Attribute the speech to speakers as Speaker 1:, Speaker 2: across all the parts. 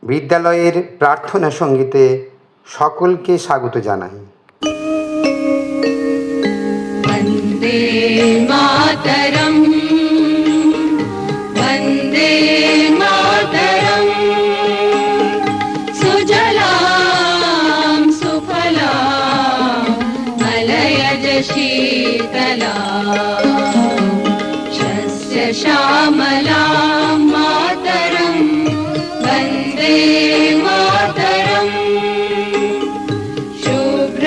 Speaker 1: বিদ্যালয়ের প্রার্থনা সঙ্গীতে সকলকে স্বাগত জানাই।
Speaker 2: বন্দে মাতরম, বন্দে মাতরম, সুজলাম সুফলাম মলয়জ শীতলাম, শস্য শ্যামলাম মাতরম, বন্দে মাতরম, শুভ্র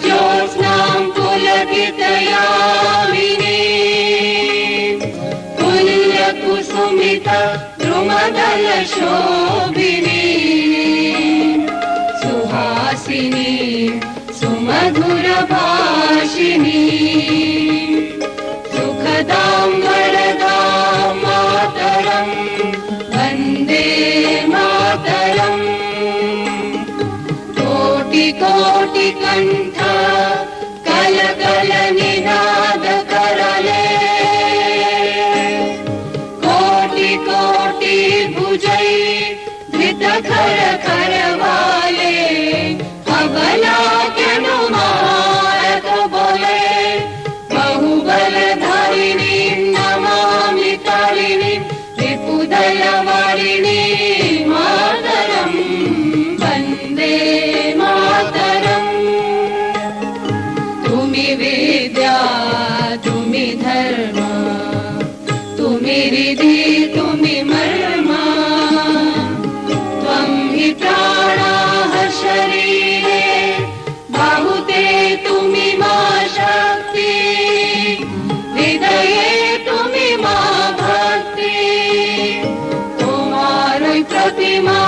Speaker 2: জ্যোৎস্নাಂ पुलकितयामिनीं, पुल्यकुसुमित द्रुमदलशोभिनीं, सुहासिनीं सुमधुरभाषिणीं, सुखदां वरदां मातरं, वन्दे मातरम्। कोटि कोटि कंठ कल कल निनाद करले, कोटि कोटि भुजै धृत खर खर वाले, अबला मारत बोले, बहुबल धारिणी नमामि तारिणी, विपुदल वारिणी मातरम्, वन्दे मातरम्। तुम्ही विद्या तुम्ही धर्म, तुम्ही रिधी तुम्ही मर्मा, त्वं हि प्राणाः शरीरे, बाहुते तुम्ही मा शक्ति, हृदये तुम्ही मा भक्ति, तुम्हारी प्रतिमा